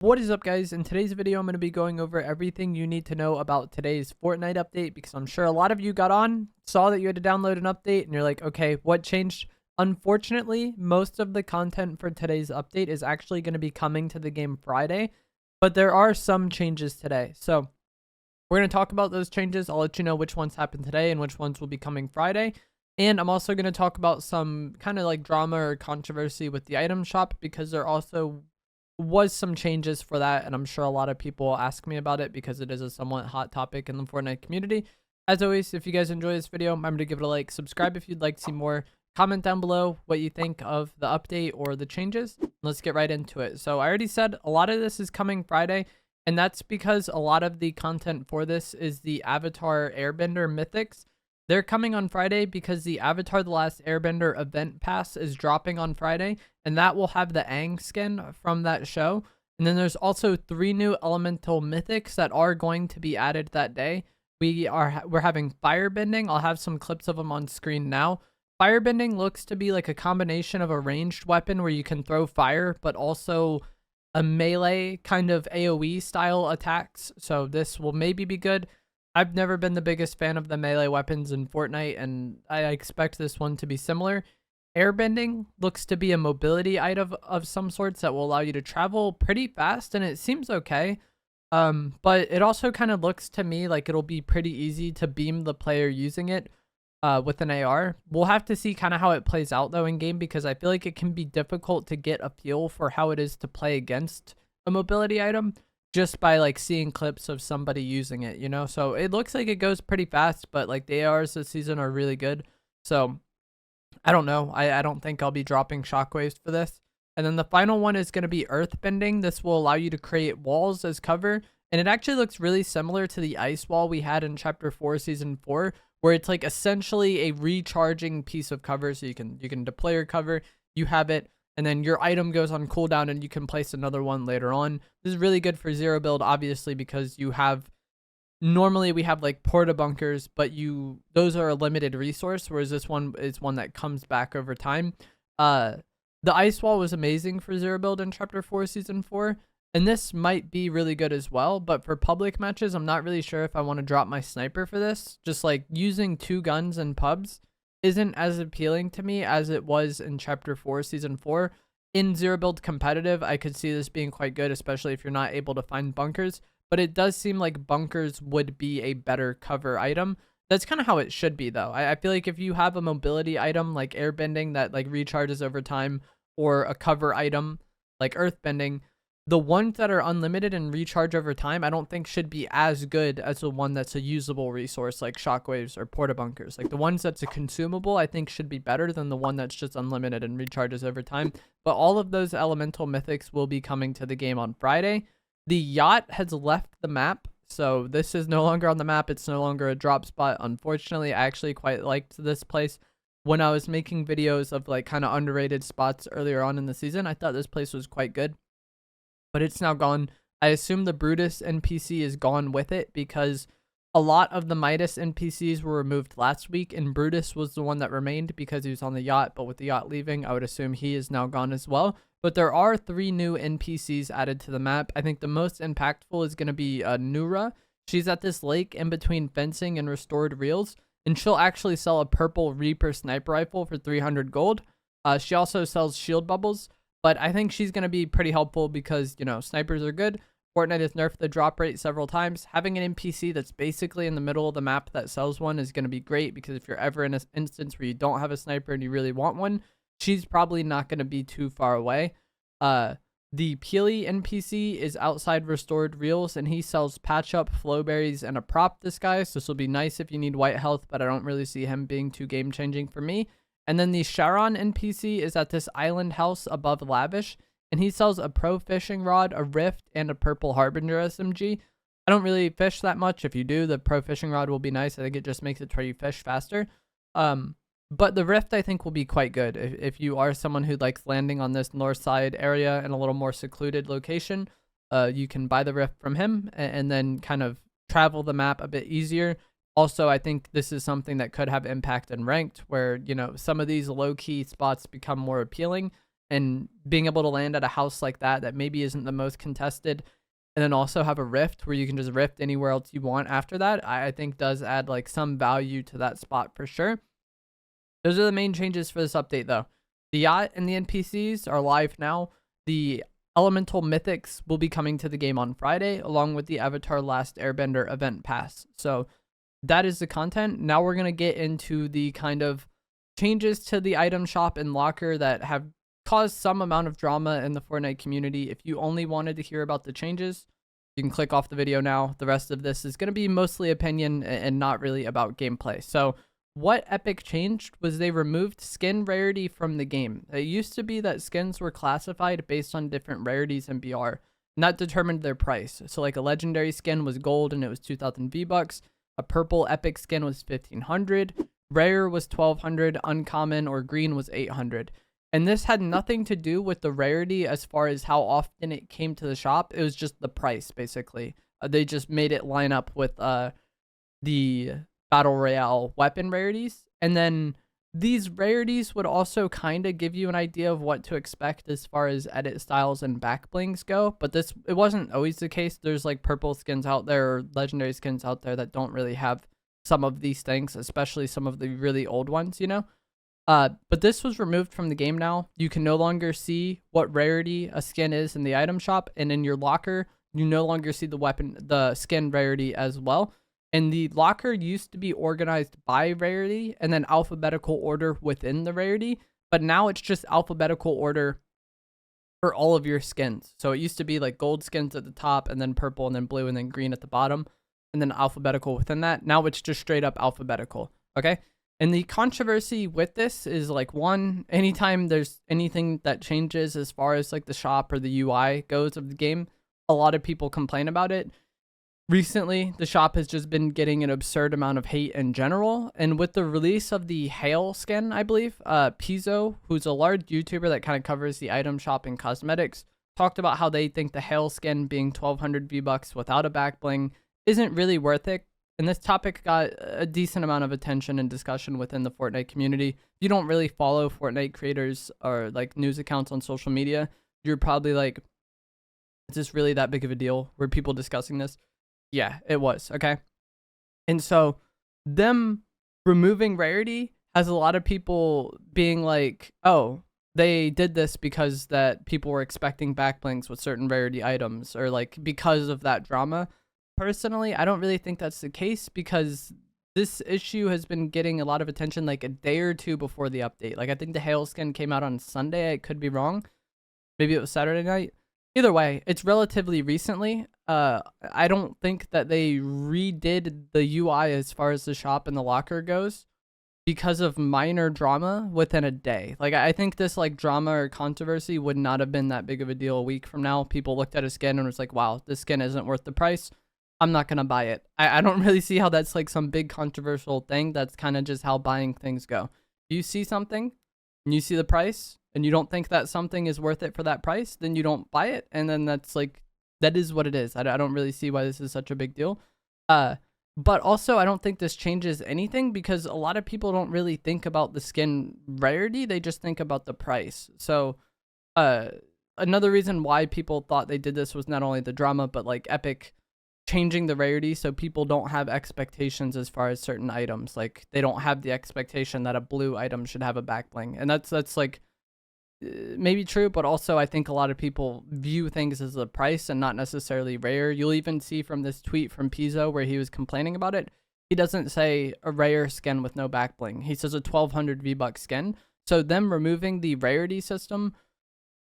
What is up, guys? In today's video, I'm going to be going over everything you need to know about today's Fortnite update, because I'm sure a lot of you got on, saw that you had to download an update, and you're like, okay, what changed? Unfortunately, most of the content for today's update is actually going to be coming to the game Friday, but there are some changes today. So we're going to talk about those changes. I'll let you know which ones happened today and which ones will be coming Friday. And I'm also going to talk about some kind of like drama or controversy with the item shop, because there also was some changes for that, and I'm sure a lot of people ask me about it because it is a somewhat hot topic in the Fortnite community. As always, if you guys enjoy this video, remember to give it a like, subscribe if you'd like to see more, comment down below what you think of the update or the changes. Let's get right into it. So I already said a lot of this is coming Friday, and that's because a lot of the content for this is the Avatar Airbender Mythics. They're coming on Friday because the Avatar The Last Airbender event pass is dropping on Friday, and that will have the Aang skin from that show. And then there's also 3 new elemental mythics that are going to be added that day. We're having firebending. I'll have some clips of them on screen now. Firebending looks to be like a combination of a ranged weapon where you can throw fire, but also a melee kind of AoE style attacks. So this will maybe be good. I've never been the biggest fan of the melee weapons in Fortnite, and I expect this one to be similar. Airbending looks to be a mobility item of some sorts that will allow you to travel pretty fast, and it seems okay. But it also kind of looks to me like it'll be pretty easy to beam the player using it with an AR. We'll have to see kind of how it plays out though in game, because I feel like it can be difficult to get a feel for how it is to play against a mobility item just by like seeing clips of somebody using it, you know? So it looks like it goes pretty fast, but like the ARs this season are really good. So I don't know. I don't think I'll be dropping shockwaves for this. And then the final one is going to be earthbending. This will allow you to create walls as cover. And it actually looks really similar to the ice wall we had in Chapter 4, Season 4, where it's like essentially a recharging piece of cover. So you can deploy your cover, you have it, and then your item goes on cooldown and you can place another one later on. This is really good for zero build, obviously, because you have, normally we have like porta bunkers, but those are a limited resource, whereas this one is one that comes back over time. The ice wall was amazing for zero build in Chapter 4, Season 4, and this might be really good as well, but for public matches, I'm not really sure if I want to drop my sniper for this. Just like using 2 guns in pubs isn't as appealing to me as it was in Chapter 4, Season 4. In zero build competitive, I could see this being quite good, especially if you're not able to find bunkers, but it does seem like bunkers would be a better cover item. That's kind of how it should be though. I feel like if you have a mobility item like airbending that like recharges over time, or a cover item like earthbending, the ones that are unlimited and recharge over time, I don't think should be as good as the one that's a usable resource like shockwaves or porta bunkers. Like the ones that's a consumable, I think should be better than the one that's just unlimited and recharges over time. But all of those elemental mythics will be coming to the game on Friday. The yacht has left the map, so this is no longer on the map. It's no longer a drop spot. Unfortunately, I actually quite liked this place. When I was making videos of like kind of underrated spots earlier on in the season, I thought this place was quite good, but it's now gone. I assume the Brutus NPC is gone with it, because a lot of the Midas NPCs were removed last week, and Brutus was the one that remained because he was on the yacht, but with the yacht leaving, I would assume he is now gone as well. But there are 3 new NPCs added to the map. I think the most impactful is going to be Nura. She's at this lake in between fencing and restored reels, and she'll actually sell a purple Reaper sniper rifle for 300 gold. She also sells shield bubbles, but I think she's going to be pretty helpful because, you know, snipers are good. Fortnite has nerfed the drop rate several times. Having an NPC that's basically in the middle of the map that sells one is going to be great, because if you're ever in an instance where you don't have a sniper and you really want one, she's probably not going to be too far away. The Peely NPC is outside restored reels, and he sells patch up, flowberries, and a prop disguise. So this will be nice if you need white health, but I don't really see him being too game changing for me. And then the Charon NPC is at this island house above Lavish, and he sells a pro fishing rod, a rift, and a purple Harbinger SMG. I don't really fish that much. If you do, the pro fishing rod will be nice. I think it just makes it where you fish faster. But the rift I think will be quite good. If you are someone who likes landing on this north side area in a little more secluded location, you can buy the rift from him and then kind of travel the map a bit easier. Also, I think this is something that could have impact in ranked, where, you know, some of these low-key spots become more appealing, and being able to land at a house like that maybe isn't the most contested, and then also have a rift where you can just rift anywhere else you want after that, I think does add like some value to that spot for sure. Those are the main changes for this update though. The yacht and the NPCs are live now. The elemental mythics will be coming to the game on Friday, along with the Avatar Last Airbender event pass. So that is the content. Now we're going to get into the kind of changes to the item shop and locker that have caused some amount of drama in the Fortnite community. If you only wanted to hear about the changes, you can click off the video now. The rest of this is going to be mostly opinion and not really about gameplay. So what Epic changed was they removed skin rarity from the game. It used to be that skins were classified based on different rarities in BR, and that determined their price. So like a legendary skin was gold and it was 2,000 V-Bucks. A purple epic skin was 1,500. Rare was 1,200. Uncommon or green was 800. And this had nothing to do with the rarity as far as how often it came to the shop. It was just the price, basically. They just made it line up with the Battle Royale weapon rarities. And then these rarities would also kind of give you an idea of what to expect as far as edit styles and back blings go. But it wasn't always the case. There's like purple skins out there or legendary skins out there that don't really have some of these things, especially some of the really old ones, you know? But this was removed from the game now. You can no longer see what rarity a skin is in the item shop, and in your locker, you no longer see the skin rarity as well. And the locker used to be organized by rarity and then alphabetical order within the rarity, but now it's just alphabetical order for all of your skins. So it used to be like gold skins at the top, and then purple, and then blue, and then green at the bottom, and then alphabetical within that. Now it's just straight up alphabetical. Okay. And the controversy with this is like, one, anytime there's anything that changes as far as like the shop or the UI goes of the game, a lot of people complain about it. Recently, the shop has just been getting an absurd amount of hate in general. And with the release of the Hail skin, I believe, Pizzo, who's a large YouTuber that kind of covers the item shop and cosmetics, talked about how they think the Hail skin being 1,200 V-Bucks without a back bling isn't really worth it. And this topic got a decent amount of attention and discussion within the Fortnite community. If you don't really follow Fortnite creators or like news accounts on social media, you're probably like, is this really that big of a deal? Were people discussing this? Yeah, it was. Okay. And so them removing rarity has a lot of people being like, oh, they did this because that people were expecting back blings with certain rarity items, or like because of that drama. Personally, I don't really think that's the case, because this issue has been getting a lot of attention like a day or two before the update. Like I think the Hail skin came out on Sunday. I could be wrong. Maybe it was Saturday night. Either way, it's relatively recently. I don't think that they redid the UI as far as the shop and the locker goes because of minor drama within a day. Like I think this like drama or controversy would not have been that big of a deal a week from now. People looked at a skin and was like, wow, this skin isn't worth the price. I'm not going to buy it. I don't really see how that's like some big controversial thing. That's kind of just how buying things go. You see something and you see the price and you don't think that something is worth it for that price, then you don't buy it. And then that's like, that is what it is. I don't really see why this is such a big deal. But also I don't think this changes anything, because a lot of people don't really think about the skin rarity. They just think about the price. So, another reason why people thought they did this was not only the drama, but like Epic changing the rarity so people don't have expectations as far as certain items. Like they don't have the expectation that a blue item should have a back bling, and that's like maybe true, but also I think a lot of people view things as a price and not necessarily rare. You'll even see from this tweet from Pizzo where he was complaining about it, he doesn't say a rare skin with no back bling. He says a 1,200 V-Bucks skin. So them removing the rarity system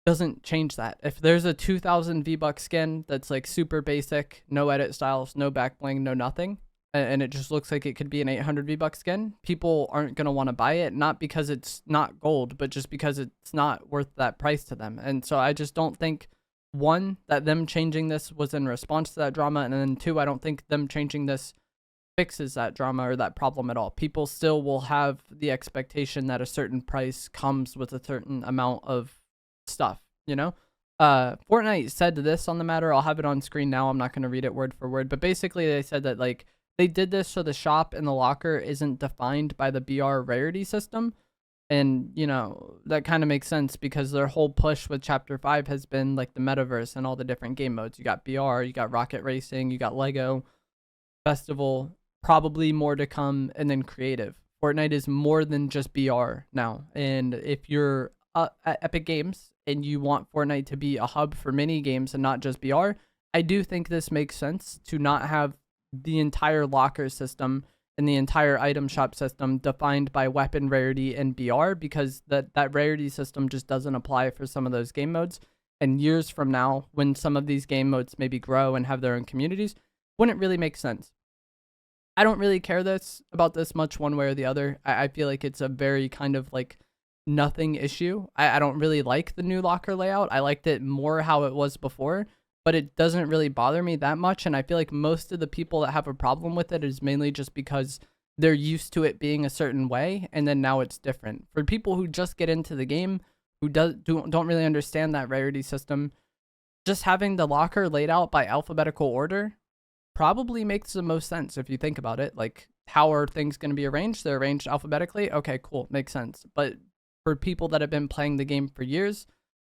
doesn't change that. If there's a 2,000 V-Bucks skin that's like super basic, no edit styles, no back bling, no nothing, and it just looks like it could be an 800 V-Bucks skin, people aren't going to want to buy it, not because it's not gold, but just because it's not worth that price to them. And so I just don't think, one, that them changing this was in response to that drama, and then two, I don't think them changing this fixes that drama or that problem at all. People still will have the expectation that a certain price comes with a certain amount of stuff, you know? Fortnite said this on the matter. I'll have it on screen now. I'm not going to read it word for word, but basically they said that like they did this so the shop and the locker isn't defined by the BR rarity system. And, you know, that kind of makes sense because their whole push with Chapter 5 has been like the metaverse and all the different game modes. You got BR, you got Rocket Racing, you got Lego, Festival, probably more to come, and then creative. Fortnite is more than just BR now. And if you're at Epic Games and you want Fortnite to be a hub for mini games and not just BR, I do think this makes sense to not have the entire locker system and the entire item shop system defined by weapon rarity and BR, because that rarity system just doesn't apply for some of those game modes. And years from now, when some of these game modes maybe grow and have their own communities, wouldn't really make sense. I don't really care about this much one way or the other. I feel like it's a very kind of like nothing issue. I don't really like the new locker layout. I liked it more how it was before, but it doesn't really bother me that much. And I feel like most of the people that have a problem with it is mainly just because they're used to it being a certain way, and then now it's different. For people who just get into the game, who don't really understand that rarity system, just having the locker laid out by alphabetical order probably makes the most sense if you think about it. Like, how are things going to be arranged? They're arranged alphabetically. Okay, cool. Makes sense. But for people that have been playing the game for years,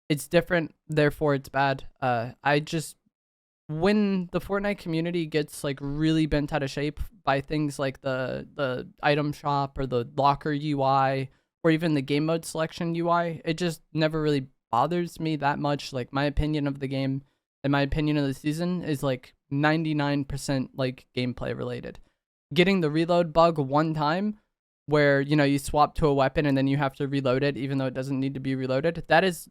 it's different. Therefore, it's bad. When the Fortnite community gets like really bent out of shape by things like the item shop or the locker UI or even the game mode selection UI, it just never really bothers me that much. Like, my opinion of the game and my opinion of the season is like 99% like gameplay related. Getting the reload bug one time where, you know, you swap to a weapon and then you have to reload it even though it doesn't need to be reloaded, that is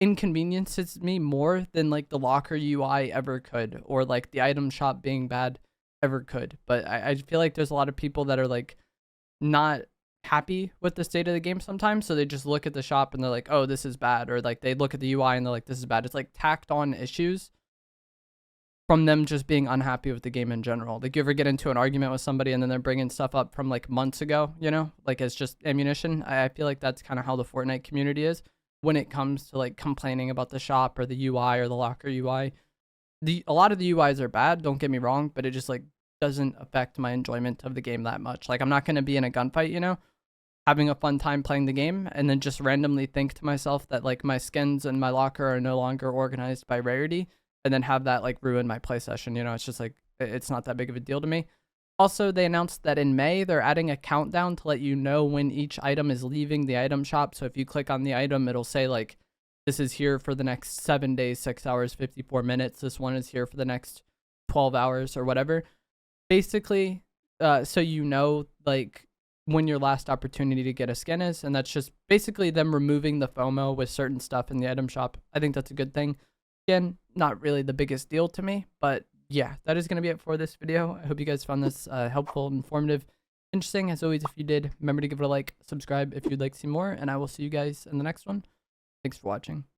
inconveniences me more than like the locker UI ever could, or like the item shop being bad ever could. But I feel like there's a lot of people that are like not happy with the state of the game sometimes, so they just look at the shop and they're like, oh, this is bad, or like they look at the UI and they're like, this is bad. It's like tacked on issues from them just being unhappy with the game in general. Like, you ever get into an argument with somebody and then they're bringing stuff up from like months ago, you know, like it's just ammunition. I feel like that's kind of how the Fortnite community is when it comes to like complaining about the shop or the UI or the locker UI. A lot of the UIs are bad, don't get me wrong, but it just like doesn't affect my enjoyment of the game that much. Like, I'm not going to be in a gunfight, you know, having a fun time playing the game and then just randomly think to myself that like my skins and my locker are no longer organized by rarity, and then have that like ruin my play session. You know, it's just like, it's not that big of a deal to me. Also, they announced that in May, they're adding a countdown to let you know when each item is leaving the item shop. So if you click on the item, it'll say like, this is here for the next 7 days, 6 hours, 54 minutes. This one is here for the next 12 hours or whatever. Basically, so you know like when your last opportunity to get a skin is, and that's just basically them removing the FOMO with certain stuff in the item shop. I think that's a good thing. Again, not really the biggest deal to me, but yeah, that is going to be it for this video. I hope you guys found this helpful, informative, interesting. As always, if you did, remember to give it a like, subscribe if you'd like to see more, and I will see you guys in the next one. Thanks for watching.